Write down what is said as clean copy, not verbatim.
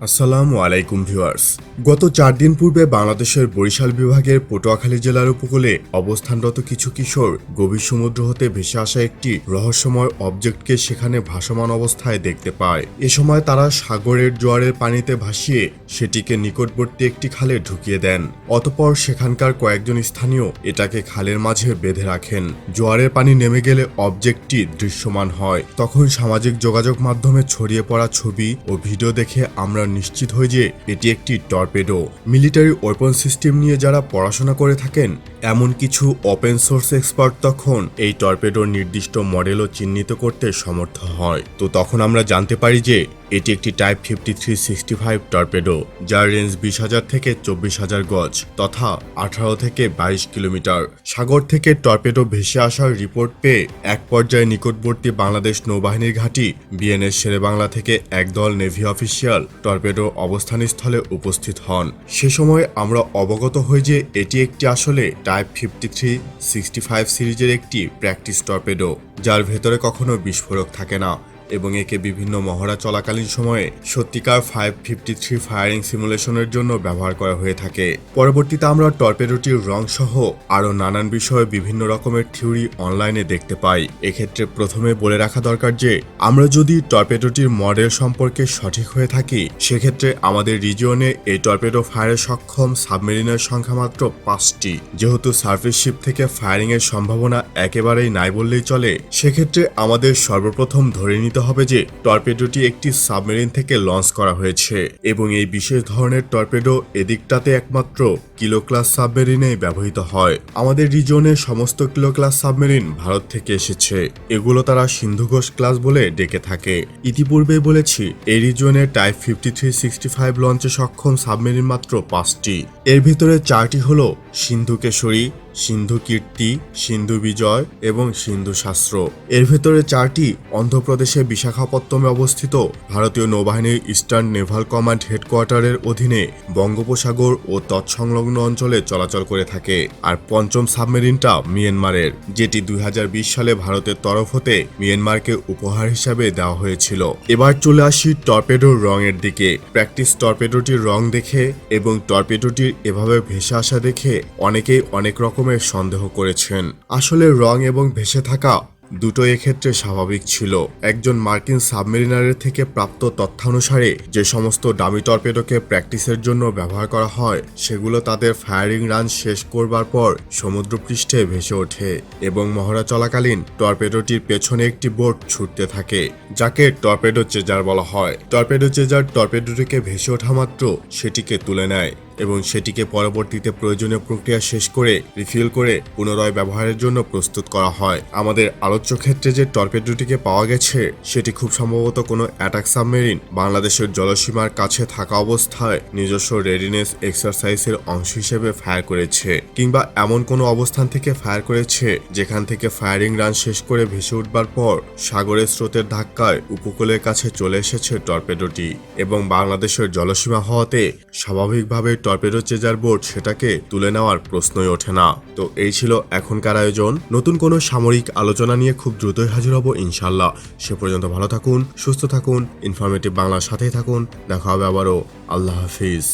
আসসালামু আলাইকুম ভিউয়ার্স। গত 4 দিন পূর্বে বাংলাদেশের বরিশাল বিভাগের পটুয়াখালী জেলার উপকূলে অবস্থানরত কিছু কিশোর গভীর সমুদ্র হতে ভেসে আসা একটি রহস্যময় অবজেক্টকে সেখানে ভাসমান অবস্থায় দেখতে পায়। এ সময় তারা সাগরের জোয়ারের পানিতে ভাসিয়ে সেটিকে নিকটবর্তী একটি খালে ঢুকিয়ে দেন। অতঃপর সেখানকার কয়েকজন স্থানীয় এটাকে খালের মাঝে বেঁধে রাখেন। জোয়ারের পানি নেমে গেলে অবজেক্টটি দৃশ্যমান হয়। তখন সামাজিক যোগাযোগ মাধ্যমে ছড়িয়ে পড়া ছবি ও ভিডিও দেখে আমরা নিশ্চিত হই যে এটি একটি টর্পেডো। মিলিটারি ওয়েপন সিস্টেম নিয়ে যারা পড়াশোনা করে থাকেন এমন কিছু ওপেন সোর্স এক্সপার্ট তখন এই টর্পেডোর নির্দিষ্ট মডেলও চিহ্নিত করতে সমর্থ হয়। তো তখন আমরা জানতে পারি যে এটি একটি টাইপ 5365 টর্পেডো, যার রেঞ্জ 20,000 থেকে 24,000 গজ তথা 18 থেকে 22 কিলোমিটার। সাগর থেকে টর্পেডো ভেসে আসার রিপোর্ট পেয়ে এক পর্যায়ে নিকটবর্তী বাংলাদেশ নৌবাহিনীর ঘাঁটি বিএনএস শেরেবাংলা থেকে একদল নেভি অফিসিয়াল টর্পেডো অবস্থানস্থলে উপস্থিত হন। সে সময় আমরা অবগত হই যে এটি একটি আসলে টাইপ 5365 সিরিজের একটি প্র্যাকটিস টর্পেডো, যার ভেতরে কখনো বিস্ফোরক থাকে না এবং একে বিভিন্ন মহড়া চলাকালীন সময়ে সত্যিকার 553 ফায়ারিং সিমুলেশনের জন্য ব্যবহার করা হয়ে থাকে। পরবর্তীতে আমরা টর্পেডোটির রং সহ আরও নানান বিষয়ে বিভিন্ন রকমের থিওরি অনলাইনে দেখতে পাই। এক্ষেত্রে প্রথমে বলে রাখা দরকার যে আমরা যদি টর্পেডোটির মডেল সম্পর্কে সঠিক হয়ে থাকি সেক্ষেত্রে আমাদের রিজিয়নে এই টর্পেডো ফায়ারে সক্ষম সাবমেরিনের সংখ্যা মাত্র 5টি। যেহেতু সার্ফেস শিপ থেকে ফায়ারিং এর সম্ভাবনা একেবারেই নাই বললেই চলে, সেক্ষেত্রে আমাদের সর্বপ্রথম ধরে নিতে হবে যে টর্পেডোটি একটি সাবমেরিন থেকে লঞ্চ করা হয়েছে এবং এই বিশেষ ধরনের টর্পেডো এদিকটাতে একমাত্র কিলো ক্লাস সাবমেরিনেই ব্যবহৃত হয়। আমাদের রিজনের সমস্ত কিলো ক্লাস সাবমেরিন ভারত থেকে এসেছে। এগুলো তারা সিন্ধু ঘোষ ক্লাস বলে ডেকে থাকে। ইতিপূর্বেই বলেছি এই রিজনের টাইপ 5365 লঞ্চে সক্ষম সাবমেরিন মাত্র 5টি। এর ভিতরে 4টি হলো সিন্ধু কেশরী, সিন্ধু কীর্তি, সিন্ধু বিজয় এবং সিন্ধু শাস্ত্র। এর ভেতরে 4টি অন্ধ্রপ্রদেশের বিশাখাপত্তমে অবস্থিত ভারতীয় নৌবাহিনীর ইস্টার্ন নেভাল কমান্ড হেডকোয়ার্টারের অধীনে বঙ্গোপসাগর ও তৎসংলগ্ন অঞ্চলে চলাচল করে থাকে। আর 5ম সাবমেরিনটা মিয়ানমারের, যেটি 2020 সালে ভারতের তরফ হতে মিয়ানমারকে উপহার হিসাবে দেওয়া হয়েছিল। এবার চলে আসি টর্পেডোর রঙের দিকে। প্র্যাকটিস টর্পেডোটির রং দেখে এবং টর্পেডোটির এভাবে ভেসে আসা দেখে অনেকেই অনেক রকমের সন্দেহ করেছেন। আসলে রং এবং ভেসে থাকা দুটো এক্ষেত্রে স্বাভাবিক ছিল। একজন মার্কিন সাবমেরিনারের থেকে প্রাপ্ত তথ্যানুসারে যে সমস্ত ডামি টর্পেডোকে প্র্যাকটিসের জন্য ব্যবহার করা হয় সেগুলো তাদের ফায়ারিং রান শেষ করবার পর সমুদ্রপৃষ্ঠে ভেসে ওঠে এবং মহড়া চলাকালীন টর্পেডোটির পেছনে একটি বোট ছুটতে থাকে, যাকে টর্পেডো চেজার বলা হয়। টর্পেডো চেজার টর্পেডোটিকে ভেসে ওঠা মাত্র সেটিকে তুলে নেয় এবং সেটিকে পরবর্তীতে প্রয়োজনীয় প্রক্রিয়া শেষ করে রিফিল করে পুনরায় ব্যবহারের জন্য প্রস্তুত করা হয়। আমাদের আলোচ্য ক্ষেত্রে যে টর্পেডোটিকে পাওয়া গেছে সেটি খুব সম্ভবত কোনো অ্যাটাক সাবমেরিন বাংলাদেশের জলসীমার কাছে থাকা অবস্থায় নিজস্ব রেডিনেস এক্সারসাইজের অংশ হিসেবে ফায়ার করেছে, কিংবা এমন কোনো অবস্থান থেকে ফায়ার করেছে যেখান থেকে ফায়ারিং রান শেষ করে ভেসে উঠবার পর সাগরের স্রোতের ধাক্কায় উপকূলের কাছে চলে এসেছে টর্পেডোটি এবং বাংলাদেশের জলসীমা হওয়াতে স্বাভাবিকভাবে টর্পেডো চেজার বোর্ড সেটাকে তুলে নেওয়ার প্রশ্নই ওঠে না। তো এই ছিল এখনকার আয়োজন। নতুন কোনো সামরিক আলোচনা নিয়ে খুব দ্রুতই হাজির হব ইনশাল্লাহ। সে পর্যন্ত ভালো থাকুন, সুস্থ থাকুন, ইনফরমেটিভ বাংলার সাথেই থাকুন। দেখা হবে আবারও। আল্লাহ হাফিজ।